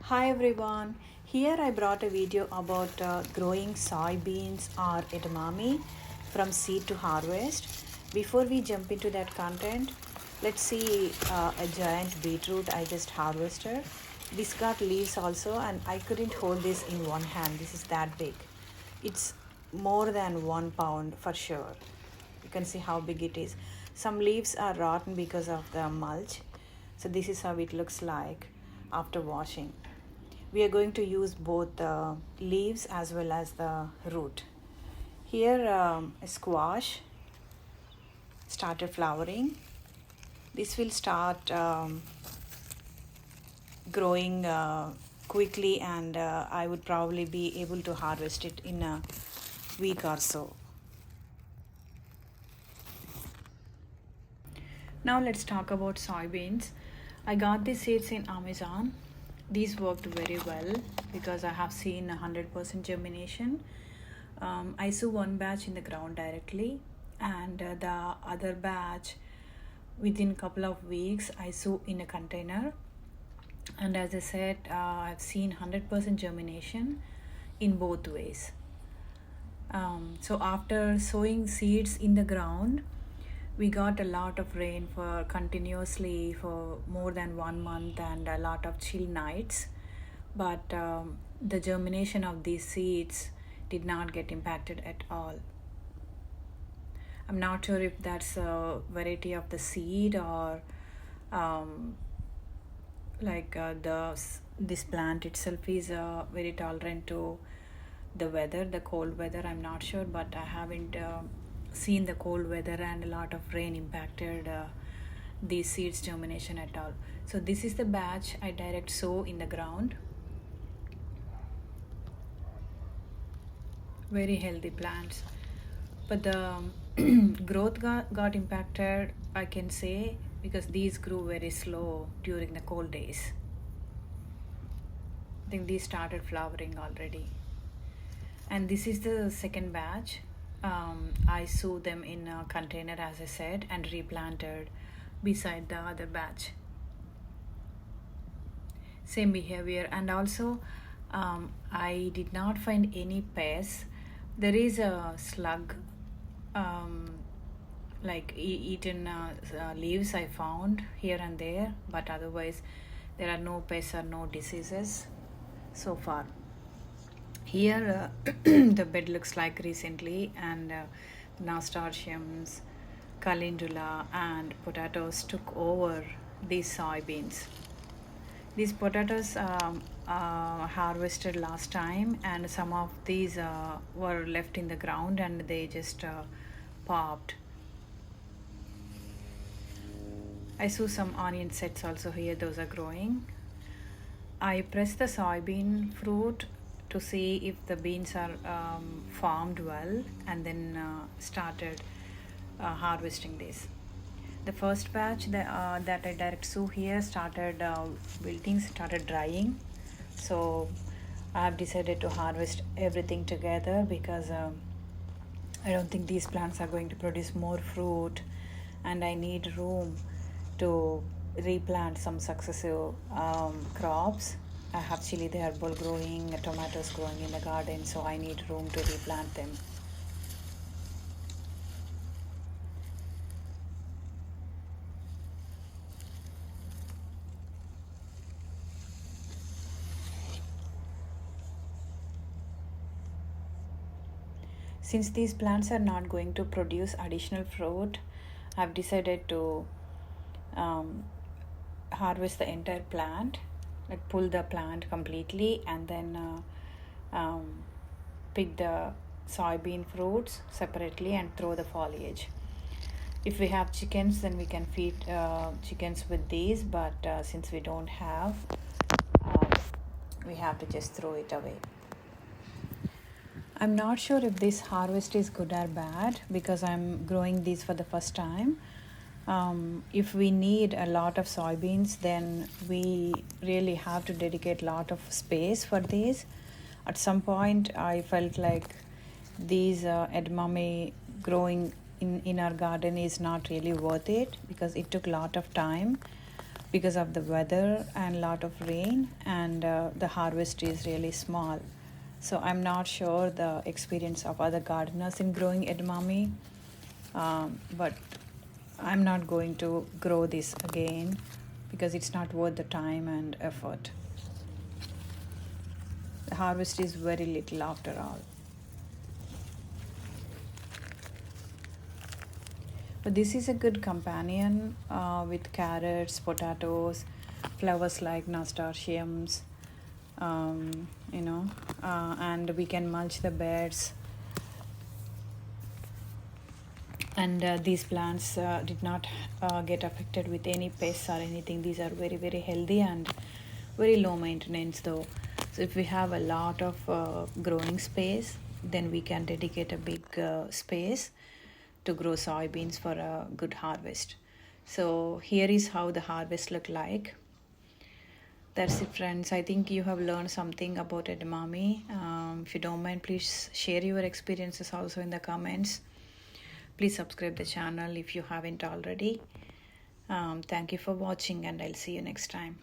Hi everyone, here I brought a video about growing soybeans or edamame from seed to harvest. Before we jump into that content, let's see a giant beetroot I just harvested. This got leaves also, and I couldn't hold this in one hand. This is that big. It's more than 1 pound for sure. You can see how big it is. Some leaves are rotten because of the mulch. So this is how it looks like after washing. We are going to use both the leaves as well as the root. Here a squash started flowering. This will start growing quickly, and I would probably be able to harvest it in a week or so. Now let's talk about soybeans. I got these seeds in Amazon. These worked very well because I have seen 100% germination. I sow one batch in the ground directly, and the other batch within a couple of weeks I sow in a container. And as I said, I've seen 100% germination in both ways. So after sowing seeds in the ground, we got a lot of rain for continuously for more than 1 month and a lot of chill nights, but the germination of these seeds did not get impacted at all. I'm not sure if that's a variety of the seed or this plant itself is very tolerant to the weather, the cold weather. I'm not sure, but I haven't seen the cold weather and a lot of rain impacted these seeds germination at all. So this is the batch I direct sow in the ground. Very healthy plants, but the growth got impacted, I can say, because these grew very slow during the cold days. I think these started flowering already. And this is the second batch. I sowed them in a container, as I said, and replanted beside the other batch. Same behavior. And also I did not find any pests. There is a slug eaten leaves I found here and there, but otherwise there are no pests or no diseases so far. Here the bed looks like recently, and nasturtiums, calendula and potatoes took over these soybeans. These potatoes harvested last time, and some of these were left in the ground and they just popped. I saw some onion sets also here, those are growing. I pressed the soybean fruit to see if the beans are formed well, and then started harvesting this. The first batch that I direct sow here started wilting, started drying. So I have decided to harvest everything together because I don't think these plants are going to produce more fruit, and I need room to replant some successive crops. I have chili the herbal growing, tomatoes growing in the garden, so I need room to replant them. Since these plants are not going to produce additional fruit, I've decided to harvest the entire plant, like pull the plant completely, and then pick the soybean fruits separately and throw the foliage. If we have chickens, then we can feed chickens with these, but since we don't have, we have to just throw it away. I'm not sure if this harvest is good or bad because I'm growing these for the first time. If we need a lot of soybeans, then we really have to dedicate a lot of space for these. At some point, I felt like these edamame growing in our garden is not really worth it because it took a lot of time. because of the weather and lot of rain, and the harvest is really small. So I'm not sure the experience of other gardeners in growing edamame, but I'm not going to grow this again because it's not worth the time and effort. The harvest is very little after all. But this is a good companion with carrots, potatoes, flowers like nasturtiums, and we can mulch the beds. And these plants did not get affected with any pests or anything. These are very, very healthy and very low maintenance though. So if we have a lot of growing space, then we can dedicate a big space to grow soybeans for a good harvest. So here is how the harvest look like. That's it, friends. I think you have learned something about edamame. If you don't mind, please share your experiences also in the comments. Please subscribe the channel if you haven't already. Thank you for watching, and I'll see you next time.